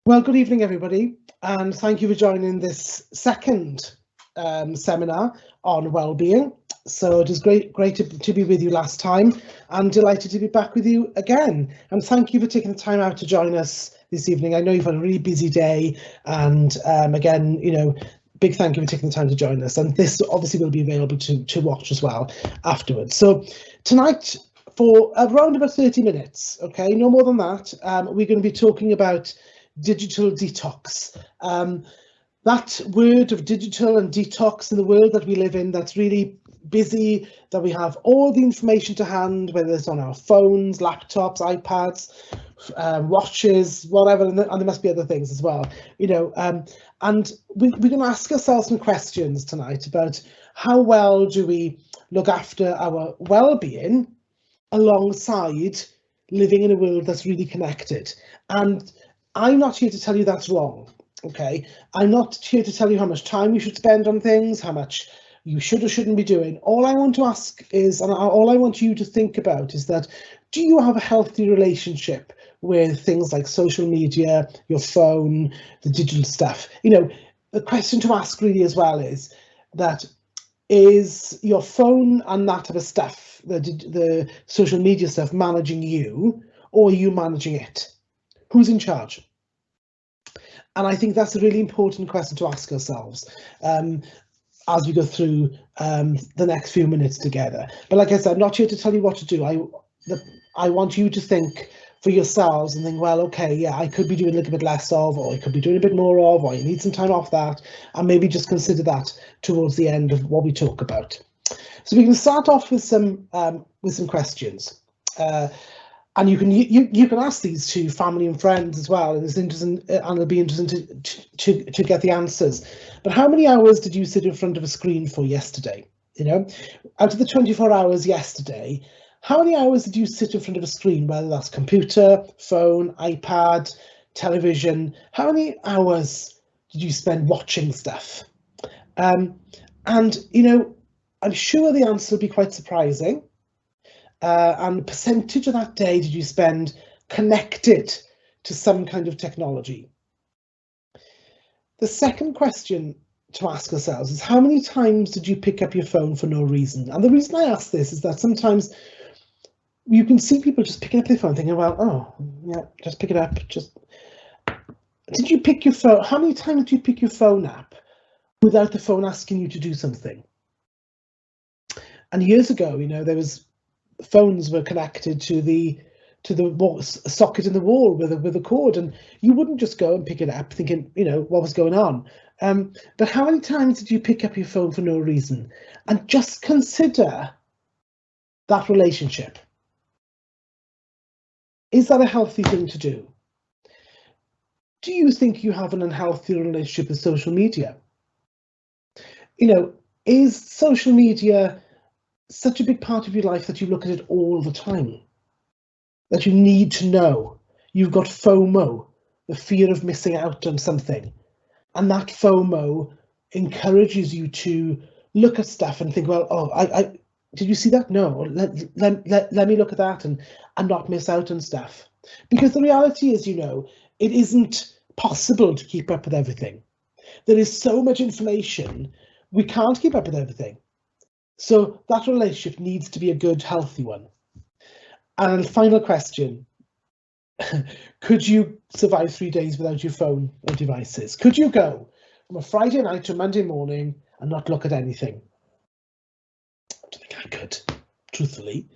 Well, good evening, everybody, and thank you for joining this second seminar on well-being. So it is great to be with you last time, and delighted to be back with you again. And thank you for taking the time out to join us this evening. I know you've had a really busy day, and again, big thank you for taking the time to join us. And this obviously will be available to watch as well afterwards. So tonight, for around about 30 minutes, okay, no more than that, we're going to be talking about digital detox. That word of digital and detox in the world that we live in, that's really busy, that we have all the information to hand, whether it's on our phones, laptops, iPads, watches, whatever, and there must be other things as well, and we're going to ask ourselves some questions tonight about how well do we look after our well-being alongside living in a world that's really connected. And I'm not here to tell you that's wrong, okay? I'm not here to tell you how much time you should spend on things, how much you should or shouldn't be doing. All I want to ask is, and all I want you to think about is that, do you have a healthy relationship with things like social media, your phone, the digital stuff? The question to ask really as well is that, is your phone and that other stuff, the social media stuff, managing you, or are you managing it? Who's in charge? And I think that's a really important question to ask ourselves as we go through the next few minutes together. But like I said, I'm not here to tell you what to do. I want you to think for yourselves and think, well, okay, yeah, I could be doing a little bit less of, or I could be doing a bit more of, or you need some time off that, and maybe just consider that towards the end of what we talk about. So we can start off with some questions. And you can ask these to family and friends as well, and it's interesting, and it'll be interesting to get the answers. But how many hours did you sit in front of a screen for yesterday? Out of the 24 hours yesterday, how many hours did you sit in front of a screen, whether that's computer, phone, iPad, television? How many hours did you spend watching stuff? And I'm sure the answer will be quite surprising. And the percentage of that day did you spend connected to some kind of technology? The second question to ask ourselves is, how many times did you pick up your phone for no reason? And the reason I ask this is that sometimes you can see people just picking up their phone thinking, well, oh, yeah, just pick it up. Did you pick your phone? How many times did you pick your phone up without the phone asking you to do something? And years ago, phones were connected to the socket in the wall with a cord, and you wouldn't just go and pick it up thinking, what was going on. But how many times did you pick up your phone for no reason? And just consider that relationship. Is that a healthy thing to do? Do you think you have an unhealthy relationship with social media? Is social media such a big part of your life that you look at it all the time, that you need to know? You've got FOMO, the fear of missing out on something, and that FOMO encourages you to look at stuff and think, well, oh, I did you see that? No, let me look at that and not miss out on stuff. Because the reality is, it isn't possible to keep up with everything. There is so much information, we can't keep up with everything. So that relationship needs to be a good, healthy one. And final question, could you survive 3 days without your phone or devices? Could you go from a Friday night to a Monday morning and not look at anything? I don't think I could, truthfully,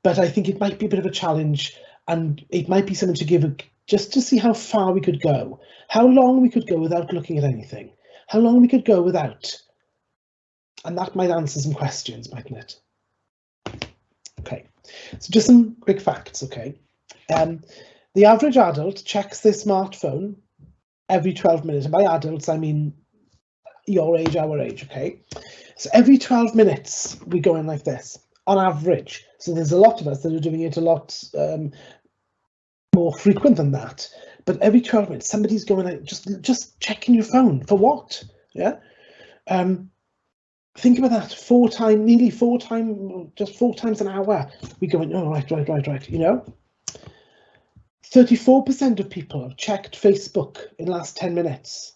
but I think it might be a bit of a challenge, and it might be something to give just to see how far we could go, how long we could go without looking at anything, how long we could go without. And that might answer some questions, mightn't it? Okay, so just some quick facts, okay? The average adult checks their smartphone every 12 minutes. And by adults, I mean your age, our age, okay? So every 12 minutes, we go in like this, on average. So there's a lot of us that are doing it a lot more frequent than that. But every 12 minutes, somebody's going like, just checking your phone. For what? Yeah? Think about that, nearly four times an hour. We go, oh, right. 34% of people have checked Facebook in the last 10 minutes.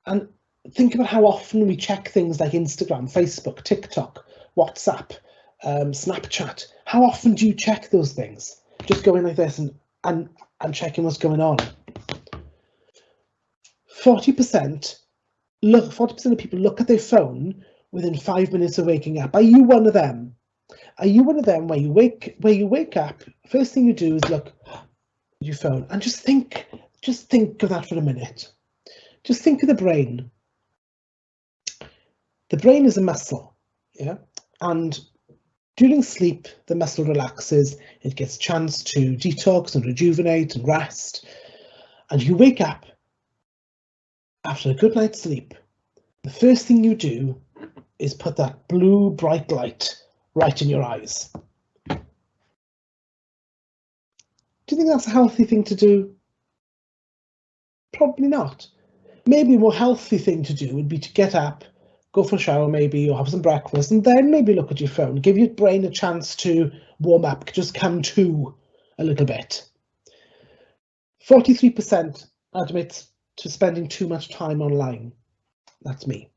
And think about how often we check things like Instagram, Facebook, TikTok, WhatsApp, Snapchat. How often do you check those things? Just going like this and checking what's going on. 40% of people look at their phone within 5 minutes of waking up. Are you one of them? Are you one of them where you wake up, first thing you do is look at your phone and just think of that for a minute. Just think of the brain. The brain is a muscle, yeah? And during sleep, the muscle relaxes, it gets a chance to detox and rejuvenate and rest. And you wake up after a good night's sleep. The first thing you do is put that blue bright light right in your eyes. Do you think that's a healthy thing to do? Probably not. Maybe a more healthy thing to do would be to get up, go for a shower maybe, or have some breakfast, and then maybe look at your phone. Give your brain a chance to warm up, just come to a little bit. 43% admit to spending too much time online. That's me.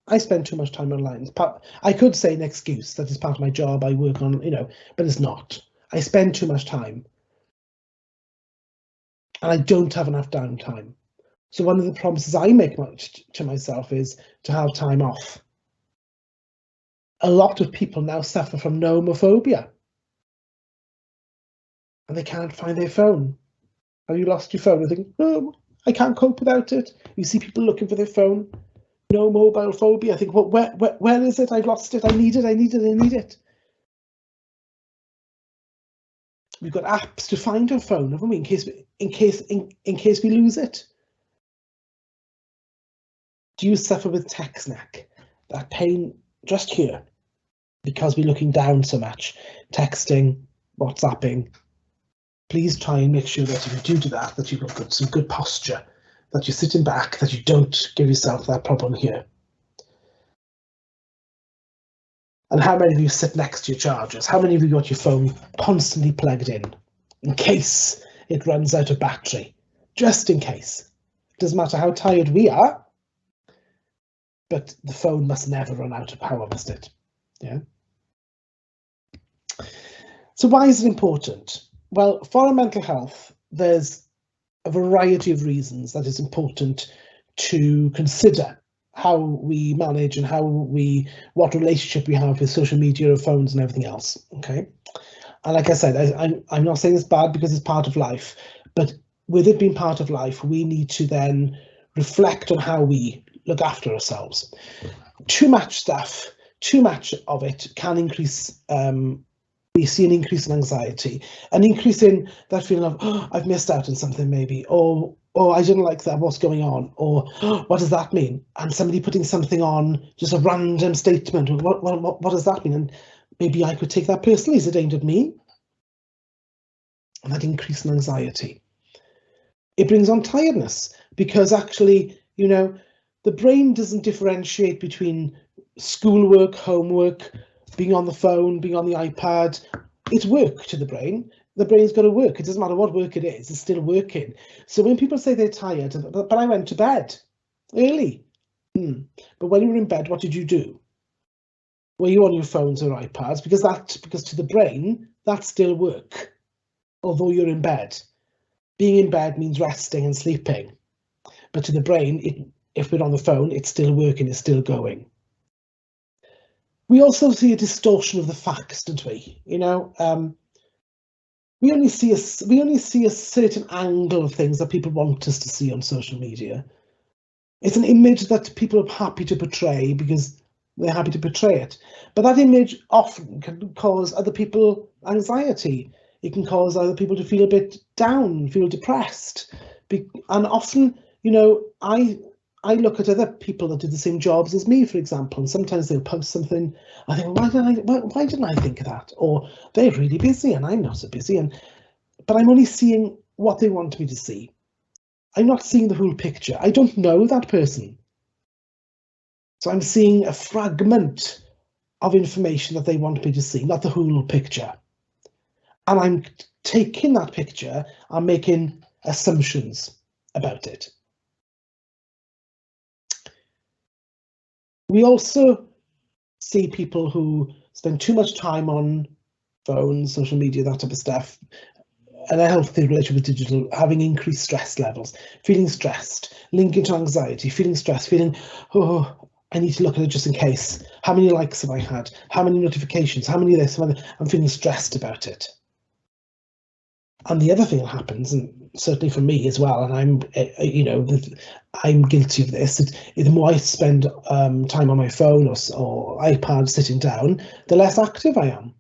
I spend too much time online. I could say an excuse that is part of my job. I work on, but it's not. I spend too much time. And I don't have enough downtime. So one of the promises I make to myself is to have time off. A lot of people now suffer from nomophobia. And they can't find their phone. Have you lost your phone? You think, oh, I can't cope without it. You see people looking for their phone. No mobile phobia. I think, well, where is it? I've lost it. I need it. We've got apps to find our phone, haven't we? In case we lose it. Do you suffer with text neck? That pain just here because we're looking down so much, texting, WhatsApping. Please try and make sure that if you do that, that you've got some good posture, that you're sitting back, that you don't give yourself that problem here. And how many of you sit next to your chargers? How many of you got your phone constantly plugged in case it runs out of battery? Just in case. Doesn't matter how tired we are, but the phone must never run out of power, must it? Yeah. So why is it important? Well, for our mental health, there's a variety of reasons that it's important to consider how we manage and what relationship we have with social media or phones and everything else. Okay. And like I said, I'm not saying it's bad because it's part of life, but with it being part of life, we need to then reflect on how we look after ourselves. Too much of it can increase, we see an increase in anxiety, an increase in that feeling of, oh, I've missed out on something maybe, or oh, I didn't like that, what's going on, or oh, what does that mean? And somebody putting something on, just a random statement, what does that mean? And maybe I could take that personally, is it aimed at me? And that increase in anxiety. It brings on tiredness, because actually, the brain doesn't differentiate between schoolwork, homework, being on the phone, being on the iPad. It's work to the brain. The brain's got to work. It doesn't matter what work it is, it's still working. So when people say they're tired, but I went to bed early. But when you were in bed, what did you do? Were you on your phones or iPads? Because to the brain, that's still work, although you're in bed. Being in bed means resting and sleeping. But to the brain, if we're on the phone, it's still working, it's still going. We also see a distortion of the facts, don't we? We only see a certain angle of things that people want us to see on social media. It's an image that people are happy to portray because they're happy to portray it. But that image often can cause other people anxiety. It can cause other people to feel a bit down, feel depressed. And often, I look at other people that do the same jobs as me, for example, and sometimes they'll post something. I think, why didn't I think of that? Or they're really busy and I'm not so busy. But I'm only seeing what they want me to see. I'm not seeing the whole picture. I don't know that person. So I'm seeing a fragment of information that they want me to see, not the whole picture. and I'm taking that picture and making assumptions about it. We also see people who spend too much time on phones, social media, that type of stuff, and a healthy relationship with digital, having increased stress levels, feeling stressed, linking to anxiety, feeling stressed, feeling, oh, I need to look at it just in case. How many likes have I had? How many notifications? How many of this? I'm feeling stressed about it. And the other thing that happens, and certainly for me as well, and I'm guilty of this, the more I spend time on my phone or iPad sitting down, the less active I am.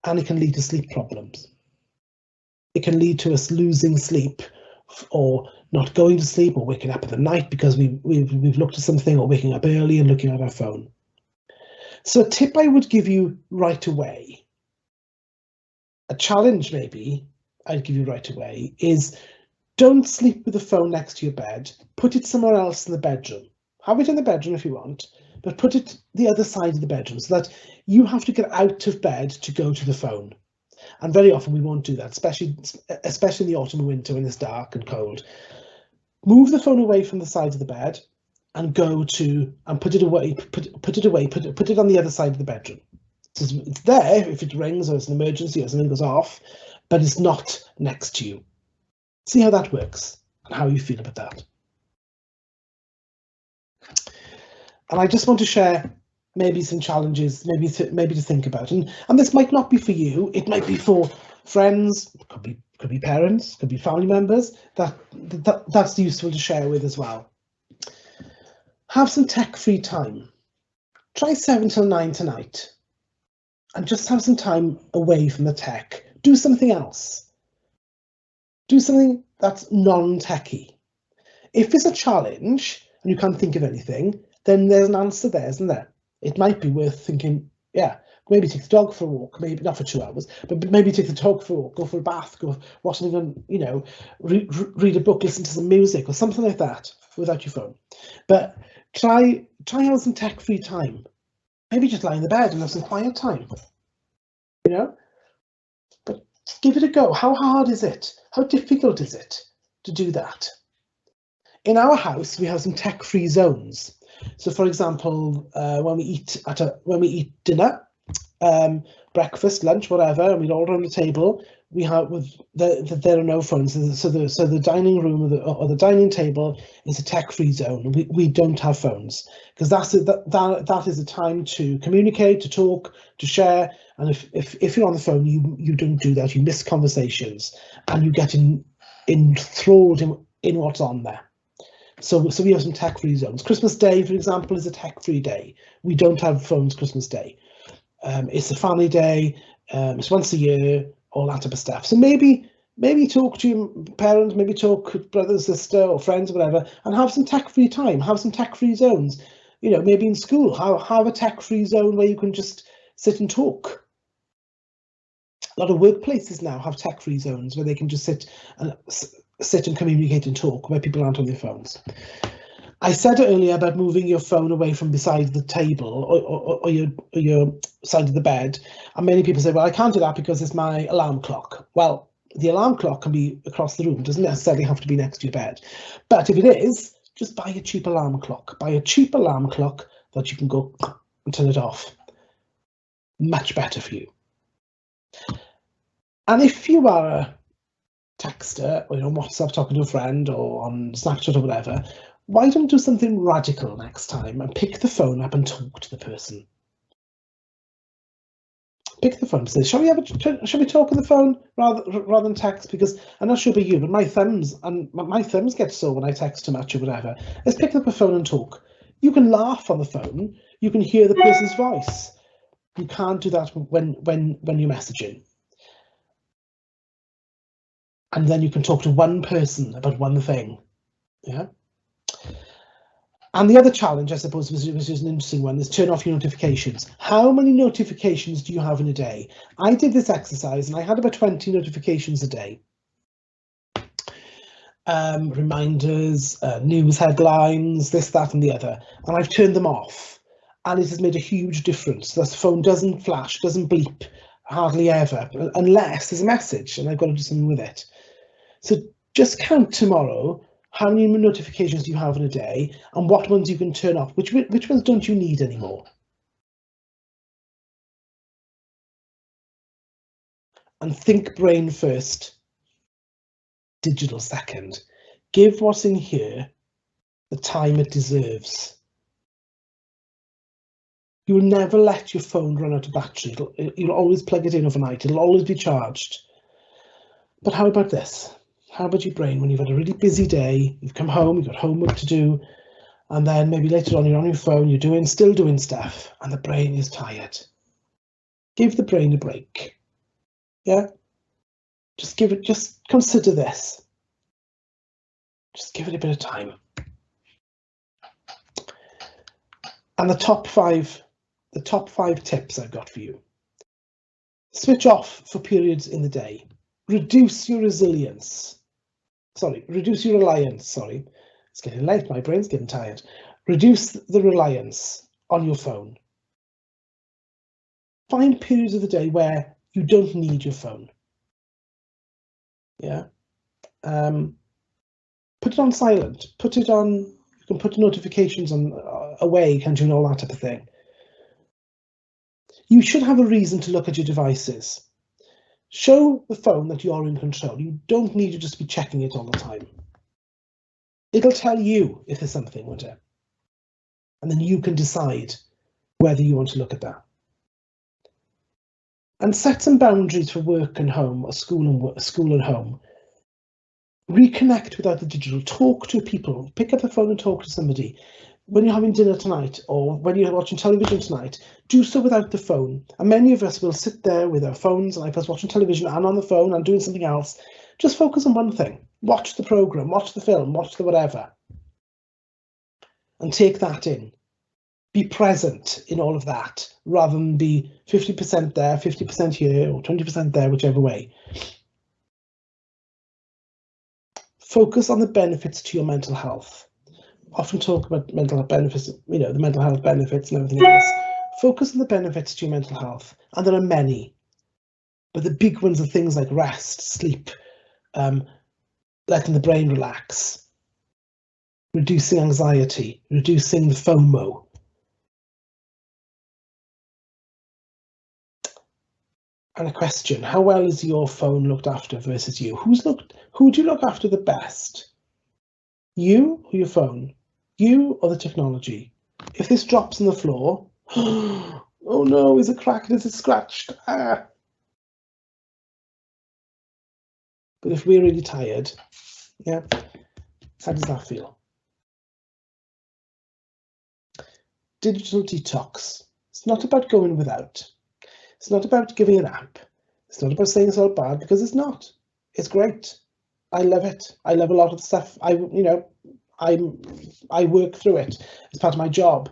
And it can lead to sleep problems. It can lead to us losing sleep, or not going to sleep, or waking up in the night because we've looked at something, or waking up early and looking at our phone. So a tip I would give you right away, a challenge maybe I'd give you right away, is don't sleep with the phone next to your bed. Put it somewhere else in the bedroom. Have it in the bedroom if you want, but put it the other side of the bedroom so that you have to get out of bed to go to the phone. And very often we won't do that, especially in the autumn and winter when it's dark and cold. Move the phone away from the side of the bed and put it away. Put it on the other side of the bedroom. So it's there if it rings or it's an emergency or something goes off, but it's not next to you. See how that works and how you feel about that. And I just want to share maybe some challenges, maybe to think about. And this might not be for you. It might be for friends, could be parents, could be family members. That's useful to share with as well. Have some tech-free time. Try 7 till 9 tonight, and just have some time away from the tech. Do something else. Do something that's non-techy. If it's a challenge and you can't think of anything, then there's an answer there, isn't there? It might be worth thinking, yeah, maybe take the dog for a walk, maybe not for 2 hours, but maybe take the dog for a walk, go for a bath, go watch something on, read a book, listen to some music or something like that without your phone. But try have some tech-free time. Maybe just lie in the bed and have some quiet time, But give it a go. How hard is it? How difficult is it to do that? In our house, we have some tech-free zones. So, for example, when we eat dinner, breakfast, lunch, whatever, and we're all around the table, there are no phones. So the dining room or the dining table is a tech-free zone. We don't have phones because that is a time to communicate, to talk, to share. And if you're on the phone, you don't do that. You miss conversations and you get enthralled in what's on there. So we have some tech-free zones. Christmas Day, for example, is a tech-free day. We don't have phones Christmas Day. It's a family day. It's once a year, all that type of stuff. So maybe talk to your parents, maybe talk to brother, sister, or friends, or whatever, and have some tech-free time. Have some tech-free zones. Maybe in school, have a tech-free zone where you can just sit and talk. A lot of workplaces now have tech-free zones where they can just sit and communicate and talk, where people aren't on their phones. I said earlier about moving your phone away from beside the table or your side of the bed, and many people say, well, I can't do that because it's my alarm clock. Well, the alarm clock can be across the room, doesn't necessarily have to be next to your bed. But if it is, just buy a cheap alarm clock. Buy a cheap alarm clock that you can go and turn it off. Much better for you. And if you are a texter, or on WhatsApp talking to a friend, or on Snapchat or whatever, why don't you do something radical next time and pick the phone up and talk to the person? Pick the phone and say, shall we talk on the phone rather than text? Because I'm not sure about you, but my thumbs get sore when I text too much or whatever. Let's pick up a phone and talk. You can laugh on the phone. You can hear the person's voice. You can't do that when you're messaging. And then you can talk to one person about one thing. Yeah. And the other challenge, I suppose, which is an interesting one, is turn off your notifications. How many notifications do you have in a day? I did this exercise and I had about 20 notifications a day. Reminders, news headlines, this, that, and the other. And I've turned them off. And it has made a huge difference. The phone doesn't flash, doesn't bleep hardly ever, unless there's a message and I've got to do something with it. So just count tomorrow how many notifications you have in a day and what ones you can turn off. Which ones don't you need anymore? And think brain first, digital second. Give what's in here the time it deserves. You will never let your phone run out of battery. You'll always plug it in overnight. It'll always be charged. But how about this? How about your brain when you've had a really busy day, you've come home, you've got homework to do, and then maybe later on you're on your phone, you're still doing stuff, and the brain is tired. Give the brain a break. Yeah? Just consider this. Just give it a bit of time. And the top five tips I've got for you. Switch off for periods in the day. Reduce your reliance. It's getting late, my brain's getting tired. Reduce the reliance on your phone. Find periods of the day where you don't need your phone. Yeah. Put it on silent. You can put notifications on away, can't you, and all that type of thing. You should have a reason to look at your devices. Show the phone that you're in control. You don't need to just be checking it all the time. It'll tell you if there's something, won't it? And then you can decide whether you want to look at that. And set some boundaries for work and home, or school and home. Reconnect without the digital. Talk to people. Pick up the phone and talk to somebody. When you're having dinner tonight, or when you're watching television tonight, do so without the phone. And many of us will sit there with our phones and iPads watching television and on the phone and doing something else. Just focus on one thing. Watch the program, watch the film, watch the whatever. And take that in. Be present in all of that, rather than be 50% there, 50% here, or 20% there, whichever way. Focus on the benefits to your mental health. Often talk about mental health benefits, the mental health benefits and everything else. Focus on the benefits to your mental health, and there are many. But the big ones are things like rest, sleep, letting the brain relax, reducing anxiety, reducing the FOMO. And a question: how well is your phone looked after versus you? Who do you look after the best? You or your phone? You or the technology? If this drops on the floor, oh no, is it cracked? Is it scratched? Ah. But if we're really tired, yeah, how does that feel? Digital detox. It's not about going without. It's not about giving it up. It's not about saying it's all bad, because it's not. It's great. I love it. I love a lot of the stuff. I work through it. It's part of my job.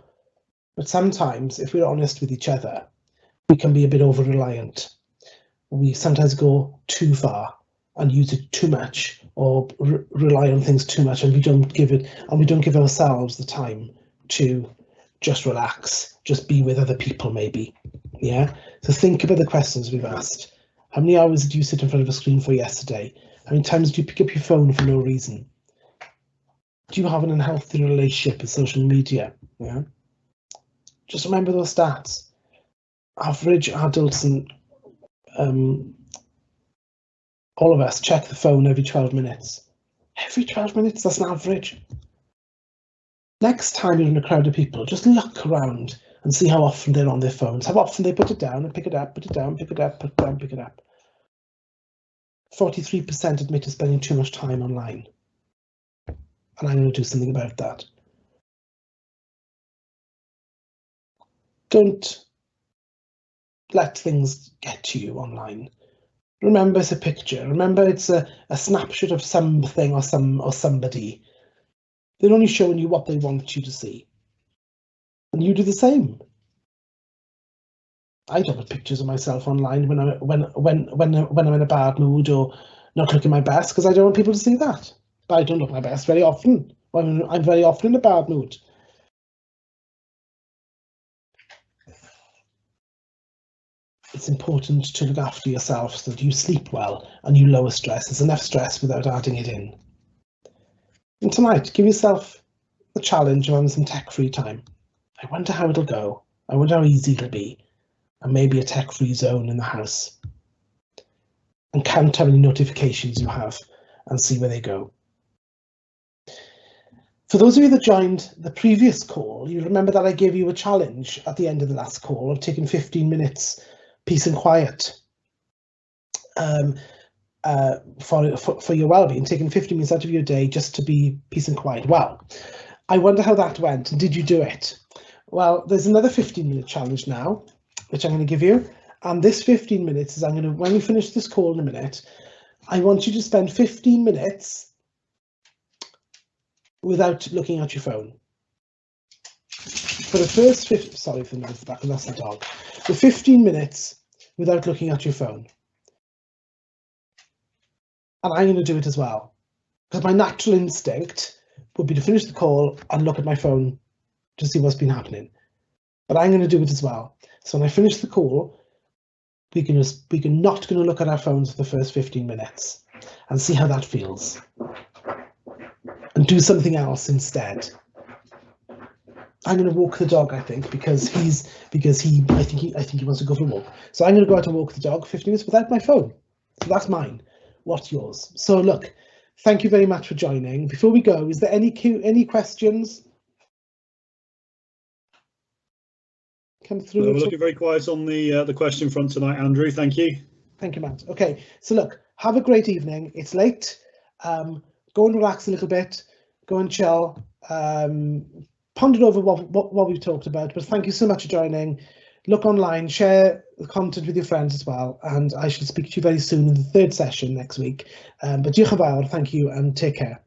But sometimes, if we're honest with each other, we can be a bit over-reliant. We sometimes go too far and use it too much, or rely on things too much, and we don't give ourselves the time to just relax, just be with other people, maybe. Yeah. So think about the questions we've asked. How many hours did you sit in front of a screen for yesterday? How many times did you pick up your phone for no reason? Do you have an unhealthy relationship with social media? Yeah. Just remember those stats. Average adults and all of us check the phone every 12 minutes. Every 12 minutes, that's an average. Next time you're in a crowd of people, just look around and see how often they're on their phones, how often they put it down and pick it up, put it down, pick it up, put it down, pick it up. 43% admit to spending too much time online. And I'm going to do something about that. Don't let things get to you online. Remember it's a picture. Remember it's a snapshot of something or somebody. They're only showing you what they want you to see. And you do the same. I don't put pictures of myself online when I'm in a bad mood or not looking my best, because I don't want people to see that. But I don't look my best very often. I'm very often in a bad mood. it's important to look after yourself so that you sleep well and you lower stress. There's enough stress without adding it in. And tonight, give yourself the challenge of having some tech-free time. I wonder how it'll go. I wonder how easy it'll be. And maybe a tech-free zone in the house. And count how many notifications you have and see where they go. For those of you that joined the previous call, you remember that I gave you a challenge at the end of the last call of taking 15 minutes peace and quiet for your well-being, taking 15 minutes out of your day just to be peace and quiet. Well, I wonder how that went, and did you do it? Well, there's another 15-minute challenge now, which I'm going to give you, and this 15 minutes is when we finish this call in a minute, I want you to spend 15 minutes without looking at your phone. For the first 15, sorry for the noise back, and that's the dog. For 15 minutes without looking at your phone. And I'm going to do it as well, because my natural instinct would be to finish the call and look at my phone to see what's been happening. But I'm going to do it as well. So when I finish the call, we're not going to look at our phones for the first 15 minutes and see how that feels. And do something else instead. I'm going to walk the dog, I think, because I think he wants to go for a walk. So I'm going to go out and walk the dog 15 minutes without my phone. So that's mine. What's yours? So look, thank you very much for joining. Before we go, is there any questions? Come through. We're looking very quiet on the question front tonight, Andrew. Thank you. Thank you, Matt. Okay, so look, have a great evening. It's late. Go and relax a little bit. Go and chill. Ponder over what we've talked about. But thank you so much for joining. Look online, share the content with your friends as well. And I shall speak to you very soon in the third session next week. But diolch yn fawr, thank you, and take care.